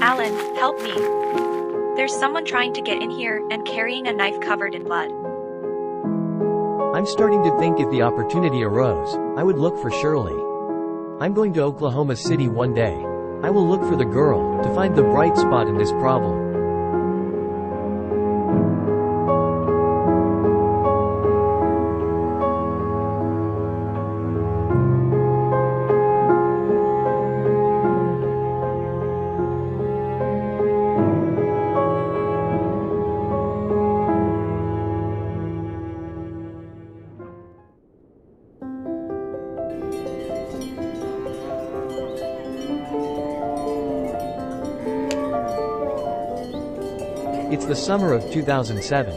Allan, help me. There's someone trying to get in here and carrying a knife covered in blood. I'm starting to think if the opportunity arose, I would look for Sherlie. I'm going to Oklahoma City one day. I will look for the girl, to find the bright spot in this problem. It's the summer of 2007.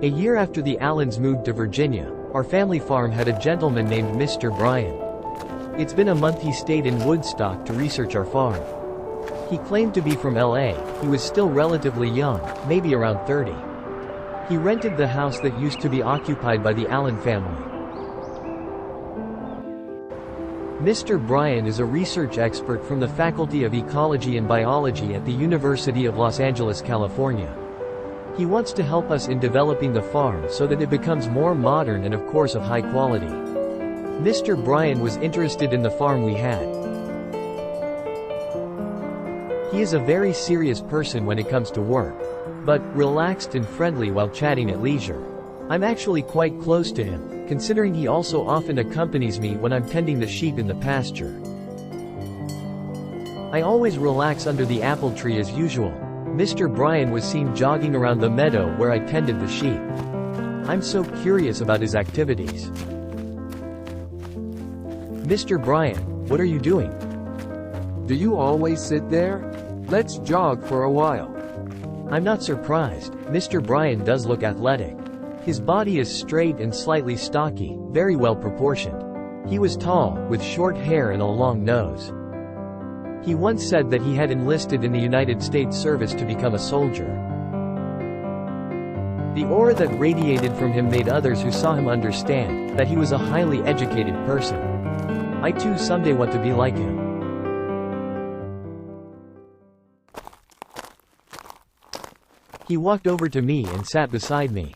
A year after the Allans moved to Virginia, our family farm had a gentleman named Mr. Bryan. It's been a month he stayed in Woodstock to research our farm. He claimed to be from LA, he was still relatively young, maybe around 30. He rented the house that used to be occupied by the Allan family. Mr. Bryan is a research expert from the Faculty of Ecology and Biology at the University of Los Angeles, California. He wants to help us in developing the farm so that it becomes more modern and of course of high quality. Mr. Bryan was interested in the farm we had. He is a very serious person when it comes to work, but relaxed and friendly while chatting at leisure. I'm actually quite close to him, considering he also often accompanies me when I'm tending the sheep in the pasture. I always relax under the apple tree as usual. Mr. Bryan was seen jogging around the meadow where I tended the sheep. I'm so curious about his activities. Mr. Bryan, what are you doing? Do you always sit there? Let's jog for a while. I'm not surprised. Mr. Bryan does look athletic. His body is straight and slightly stocky, very well proportioned. He was tall, with short hair and a long nose. He once said that he had enlisted in the United States service to become a soldier. The aura that radiated from him made others who saw him understand that he was a highly educated person. I too someday want to be like him. He walked over to me and sat beside me.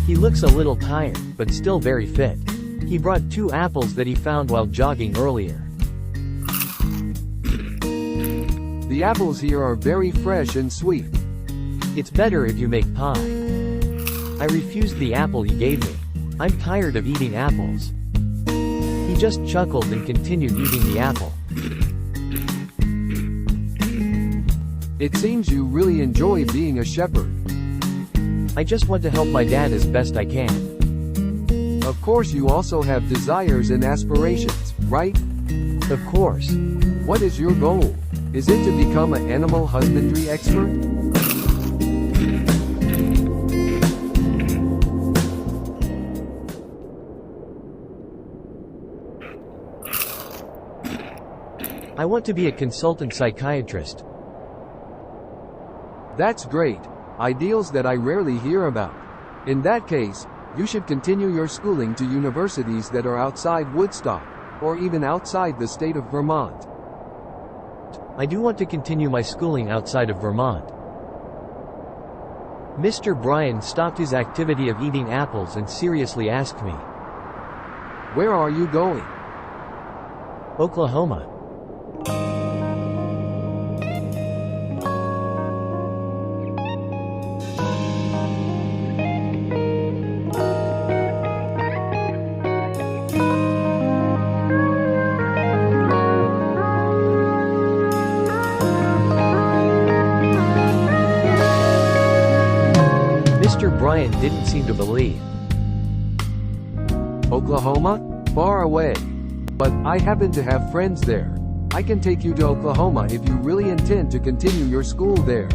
He looks a little tired, but still very fit. He brought 2 apples that he found while jogging earlier. The apples here are very fresh and sweet. It's better if you make pie. I refused the apple he gave me. I'm tired of eating apples. He just chuckled and continued eating the apple. It seems you really enjoy being a shepherd. I just want to help my dad as best I can. Of course you also have desires and aspirations, right? Of course. What is your goal? Is it to become an animal husbandry expert? I want to be a consultant psychiatrist. That's great. Ideals that I rarely hear about. In that case, you should continue your schooling to universities that are outside Woodstock, or even outside the state of Vermont. I do want to continue my schooling outside of Vermont. Mr. Bryan stopped his activity of eating apples and seriously asked me, "Where are you going?" "Oklahoma." Mr. Bryan didn't seem to believe. Oklahoma? Far away. But I happen to have friends there. I can take you to Oklahoma if you really intend to continue your school there.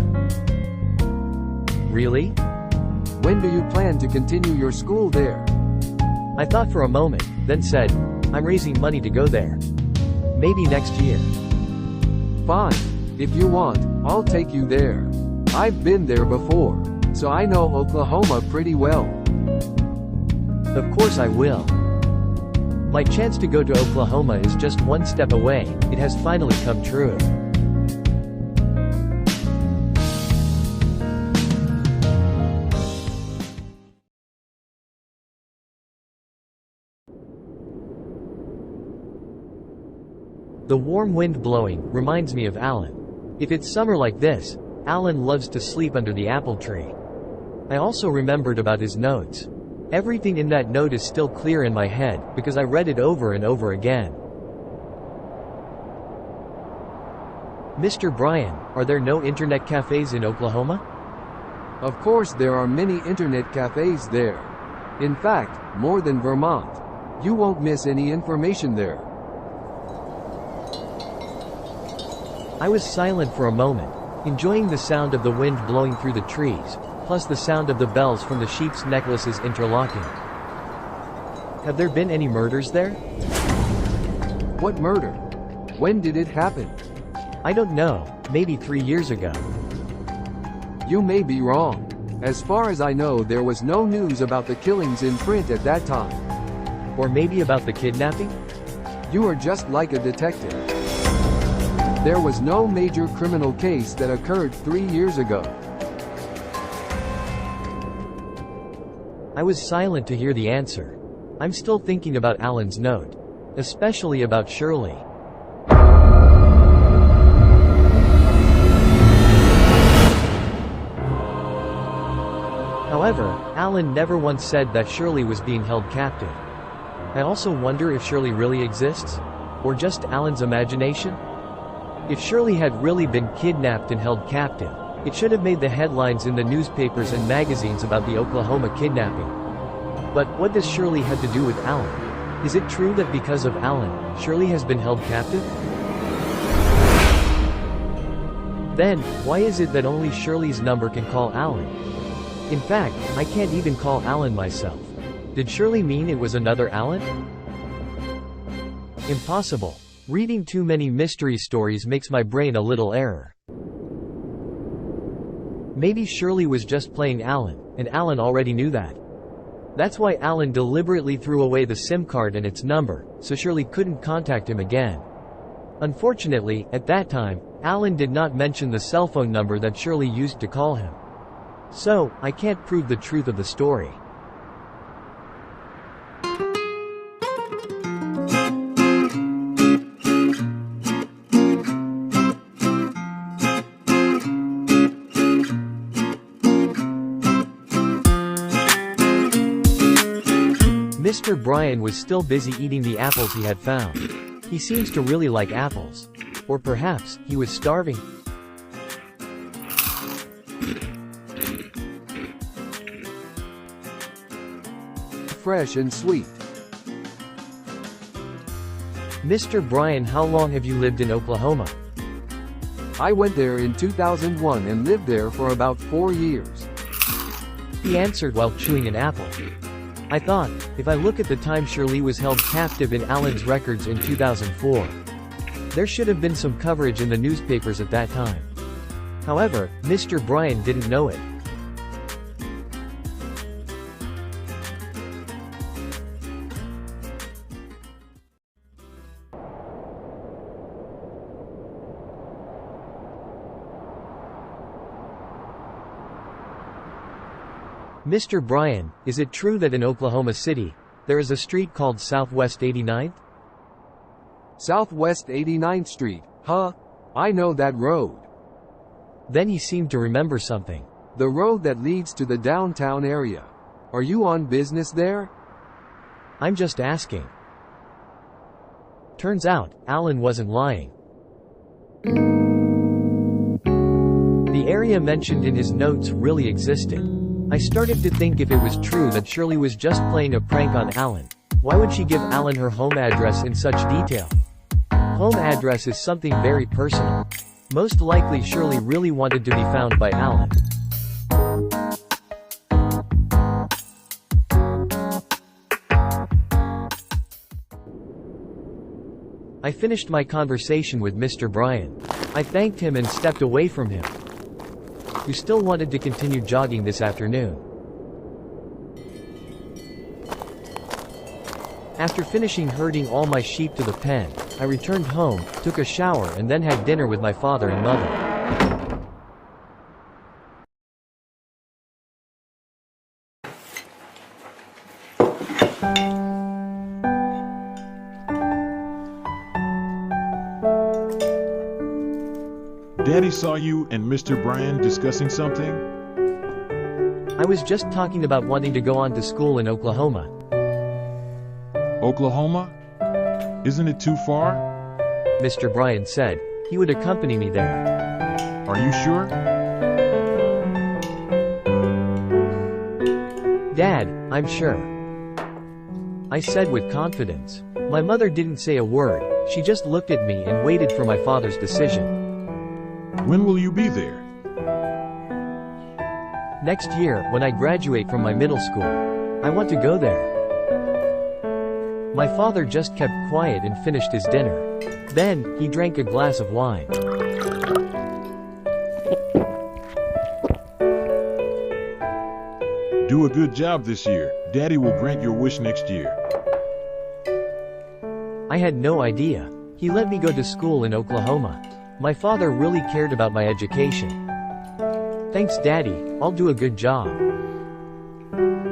Really? When do you plan to continue your school there? I thought for a moment, then said, I'm raising money to go there. Maybe next year. Fine. If you want, I'll take you there. I've been there before, so I know Oklahoma pretty well. Of course I will. My chance to go to Oklahoma is just one step away. It has finally come true. The warm wind blowing reminds me of Allan. If it's summer like this, Allan loves to sleep under the apple tree. I also remembered about his notes. Everything in that note is still clear in my head, because I read it over and over again. Mr. Bryan, are there no internet cafes in Oklahoma? Of course there are many internet cafes there. In fact, more than Vermont. You won't miss any information there. I was silent for a moment, enjoying the sound of the wind blowing through the trees, plus the sound of the bells from the sheep's necklaces interlocking. Have there been any murders there? What murder? When did it happen? I don't know, maybe 3 years ago. You may be wrong. As far as I know, there was no news about the killings in print at that time. Or maybe about the kidnapping? You are just like a detective. There was no major criminal case that occurred 3 years ago. I was silent to hear the answer. I'm still thinking about Allan's note. Especially about Sherlie. However, Allan never once said that Sherlie was being held captive. I also wonder if Sherlie really exists? Or just Allan's imagination? If Sherlie had really been kidnapped and held captive, it should have made the headlines in the newspapers and magazines about the Oklahoma kidnapping. But what does Sherlie have to do with Allan? Is it true that because of Allan, Sherlie has been held captive? Then, why is it that only Sherlie's number can call Allan? In fact, I can't even call Allan myself. Did Sherlie mean it was another Allan? Impossible. Reading too many mystery stories makes my brain a little error. Maybe Sherlie was just playing Allan, and Allan already knew that. That's why Allan deliberately threw away the SIM card and its number, so Sherlie couldn't contact him again. Unfortunately, at that time, Allan did not mention the cell phone number that Sherlie used to call him. So, I can't prove the truth of the story. Mr. Bryan was still busy eating the apples he had found. He seems to really like apples. Or perhaps, he was starving. Fresh and sweet. Mr. Bryan, how long have you lived in Oklahoma? I went there in 2001 and lived there for about 4 years. He answered while chewing an apple. I thought, if I look at the time Sherlie was held captive in Allan's records in 2004, there should have been some coverage in the newspapers at that time. However, Mr. Bryan didn't know it. Mr. Bryan, is it true that in Oklahoma City, there is a street called Southwest 89th? Southwest 89th Street, huh? I know that road. Then he seemed to remember something. The road that leads to the downtown area. Are you on business there? I'm just asking. Turns out, Allan wasn't lying. The area mentioned in his notes really existed. I started to think if it was true that Sherlie was just playing a prank on Allan, why would she give Allan her home address in such detail? Home address is something very personal. Most likely Sherlie really wanted to be found by Allan. I finished my conversation with Mr. Bryan. I thanked him and stepped away from him. You still wanted to continue jogging this afternoon. After finishing herding all my sheep to the pen, I returned home, took a shower and then had dinner with my father and mother. Daddy saw you and Mr. Brian discussing something? I was just talking about wanting to go on to school in Oklahoma. Oklahoma? Isn't it too far? Mr. Brian said he would accompany me there. Are you sure? Dad, I'm sure. I said with confidence. My mother didn't say a word, she just looked at me and waited for my father's decision. When will you be there? Next year, when I graduate from my middle school. I want to go there. My father just kept quiet and finished his dinner. Then, he drank a glass of wine. Do a good job this year. Daddy will grant your wish next year. I had no idea. He let me go to school in Oklahoma. My father really cared about my education. Thanks, Daddy, I'll do a good job.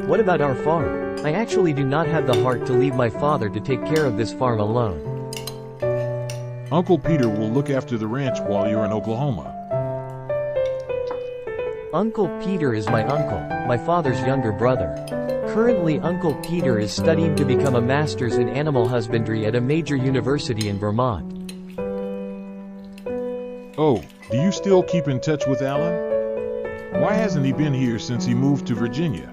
What about our farm? I actually do not have the heart to leave my father to take care of this farm alone. Uncle Peter will look after the ranch while you're in Oklahoma. Uncle Peter is my uncle, my father's younger brother. Currently, Uncle Peter is studying to become a master's in animal husbandry at a major university in Vermont. Oh, do you still keep in touch with Allan? Why hasn't he been here since he moved to Virginia?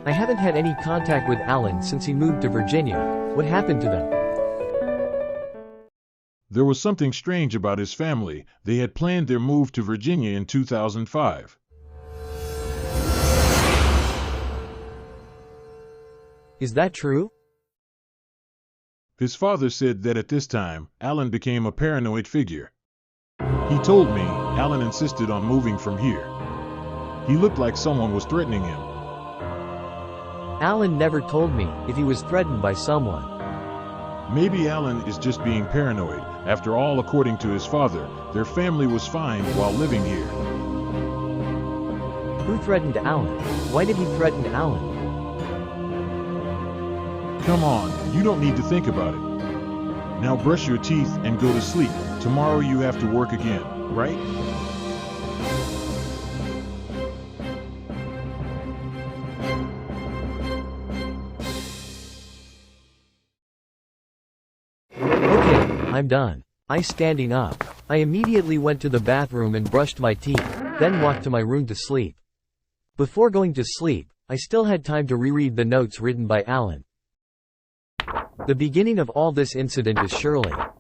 I haven't had any contact with Allan since he moved to Virginia. What happened to them? There was something strange about his family. They had planned their move to Virginia in 2005. Is that true? His father said that at this time, Allan became a paranoid figure. He told me Allan insisted on moving from here. He looked like someone was threatening him. Allan never told me if he was threatened by someone. Maybe Allan is just being paranoid. After all, according to his father, their family was fine while living here. Who threatened Allan? Why did he threaten Allan? Come on, you don't need to think about it. Now brush your teeth and go to sleep. Tomorrow you have to work again, right? Okay, I'm done. I standing up. I immediately went to the bathroom and brushed my teeth, then walked to my room to sleep. Before going to sleep, I still had time to reread the notes written by Allan. The beginning of all this incident is Sherlie.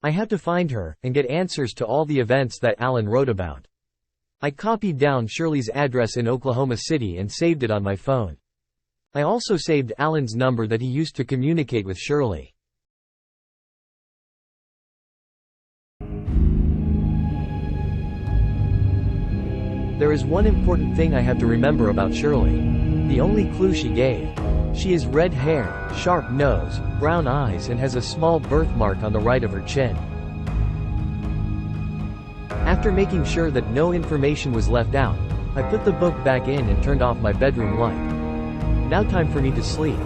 I have to find her, and get answers to all the events that Allan wrote about. I copied down Sherlie's address in Oklahoma City and saved it on my phone. I also saved Allan's number that he used to communicate with Sherlie. There is one important thing I have to remember about Sherlie. The only clue she gave. She has red hair, sharp nose, brown eyes and has a small birthmark on the right of her chin. After making sure that no information was left out, I put the book back in and turned off my bedroom light. Now time for me to sleep.